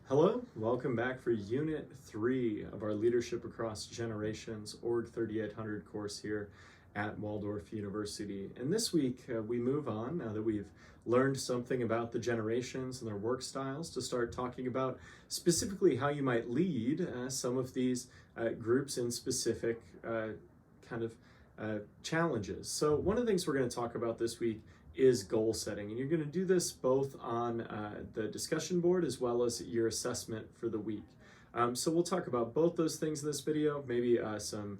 Hello, welcome back for Unit 3 of our Leadership Across Generations ORG-3800 course here at Waldorf University. And this week we move on, now that we've learned something about the generations and their work styles, to start talking about specifically how you might lead some of these groups in specific challenges. So one of the things we're going to talk about this week is goal setting, and you're going to do this both on the discussion board as well as your assessment for the week. So we'll talk about both those things in this video, maybe some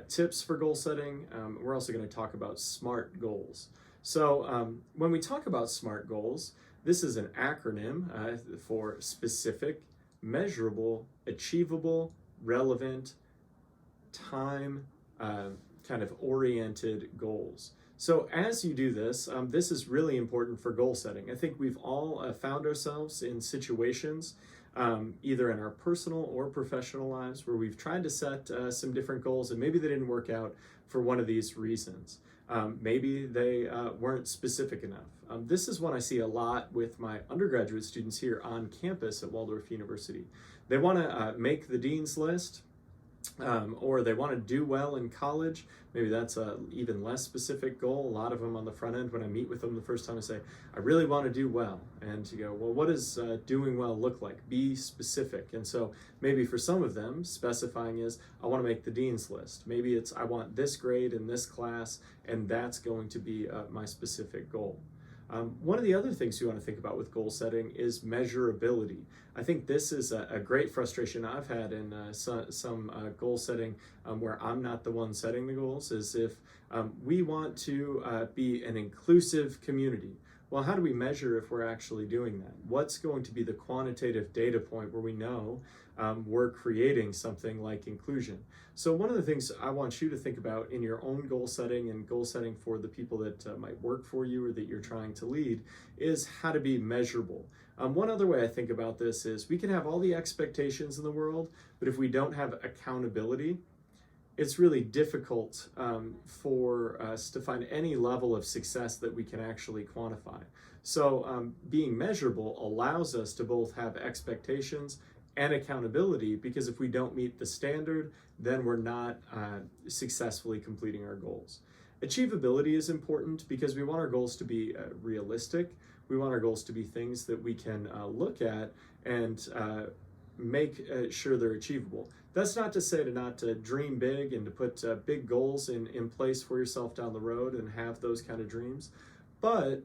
tips for goal setting. We're also going to talk about SMART goals. So when we talk about SMART goals, this is an acronym for specific, measurable, achievable, relevant, time oriented goals. So as you do this, this is really important for goal setting. I think we've all found ourselves in situations, either in our personal or professional lives, where we've tried to set some different goals and maybe they didn't work out for one of these reasons. Maybe they weren't specific enough. This is one I see a lot with my undergraduate students here on campus at Waldorf University. They want to make the dean's list, or they want to do well in college. Maybe that's a even less specific goal. A lot of them on the front end, when I meet with them the first time, I say, I really want to do well. And you go, well, what does doing well look like? Be specific. And so maybe for some of them, specifying is, I want to make the dean's list. Maybe it's, I want this grade in this class, and that's going to be my specific goal. One of the other things you want to think about with goal setting is measurability. I think this is a great frustration I've had in some goal setting where I'm not the one setting the goals, is if we want to be an inclusive community. Well, how do we measure if we're actually doing that? What's going to be the quantitative data point where we know we're creating something like inclusion? So one of the things I want you to think about in your own goal setting and goal setting for the people that might work for you or that you're trying to lead is how to be measurable. One other way I think about this is we can have all the expectations in the world, but if we don't have accountability, it's really difficult for us to find any level of success that we can actually quantify. So being measurable allows us to both have expectations and accountability, because if we don't meet the standard, then we're not successfully completing our goals. Achievability is important because we want our goals to be realistic. We want our goals to be things that we can look at and make sure they're achievable. That's not to say to not dream big and to put big goals in place for yourself down the road and have those kind of dreams, but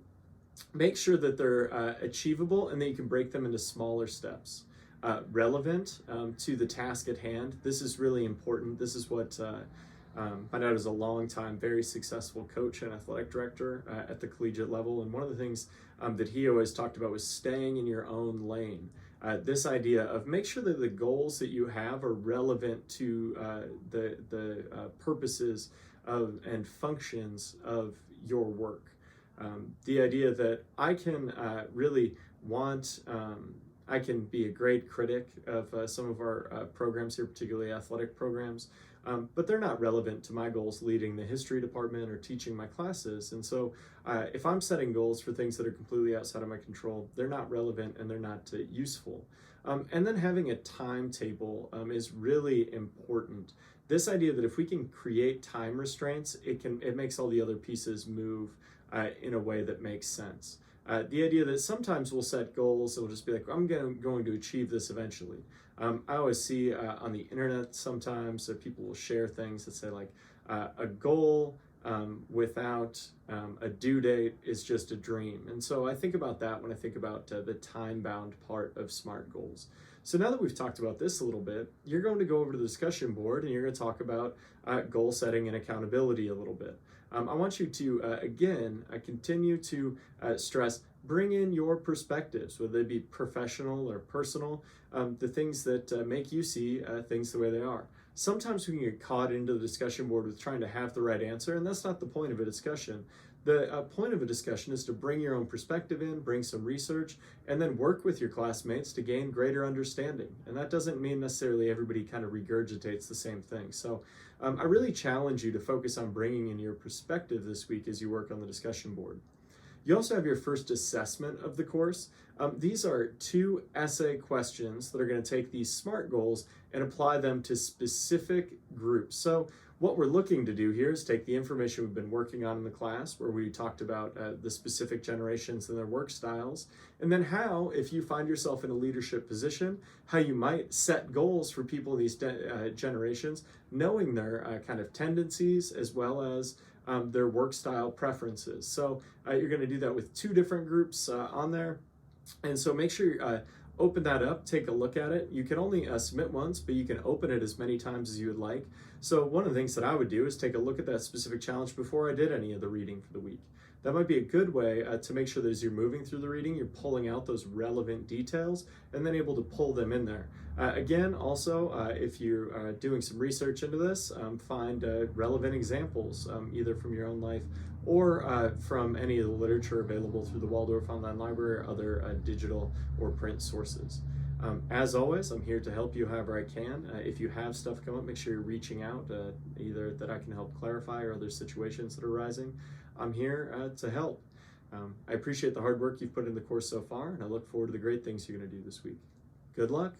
make sure that they're achievable and that you can break them into smaller steps. Relevant to the task at hand. This is really important. This is what my dad was a long time, very successful coach and athletic director at the collegiate level. And one of the things that he always talked about was staying in your own lane. This idea of make sure that the goals that you have are relevant to the purposes of and functions of your work. The idea that I can really want I can be a great critic of some of our programs here, particularly athletic programs, but they're not relevant to my goals leading the history department or teaching my classes. And so if I'm setting goals for things that are completely outside of my control, they're not relevant and they're not useful. And then having a timetable is really important. This idea that if we can create time restraints, it makes all the other pieces move in a way that makes sense. The idea that sometimes we'll set goals and we'll just be like, I'm going to achieve this eventually. I always see on the internet sometimes that people will share things that say like a goal without a due date is just a dream. And so I think about that when I think about the time-bound part of SMART goals. So now that we've talked about this a little bit, you're going to go over to the discussion board and you're going to talk about goal setting and accountability a little bit. I want you to, again, continue to stress, bring in your perspectives, whether they be professional or personal, the things that make you see things the way they are. Sometimes we can get caught into the discussion board with trying to have the right answer, and that's not the point of a discussion. The point of a discussion is to bring your own perspective in, bring some research, and then work with your classmates to gain greater understanding. And that doesn't mean necessarily everybody kind of regurgitates the same thing. So I really challenge you to focus on bringing in your perspective this week as you work on the discussion board. You also have your first assessment of the course. These are 2 essay questions that are going to take these SMART goals and apply them to specific groups. So what we're looking to do here is take the information we've been working on in the class, where we talked about the specific generations and their work styles, and then how, if you find yourself in a leadership position, how you might set goals for people in these generations, knowing their kind of tendencies as well as their work style preferences. So you're going to do that with 2 different groups on there. And so make sure you open that up, take a look at it. You can only submit once, but you can open it as many times as you would like. So one of the things that I would do is take a look at that specific challenge before I did any of the reading for the week. That might be a good way to make sure that as you're moving through the reading, you're pulling out those relevant details and then able to pull them in there. Again, also, if you're doing some research into this, find relevant examples, either from your own life or from any of the literature available through the Waldorf Online Library or other digital or print sources. As always, I'm here to help you however I can. If you have stuff come up, make sure you're reaching out, either that I can help clarify or other situations that are arising. I'm here to help. I appreciate the hard work you've put in the course so far, and I look forward to the great things you're going to do this week. Good luck.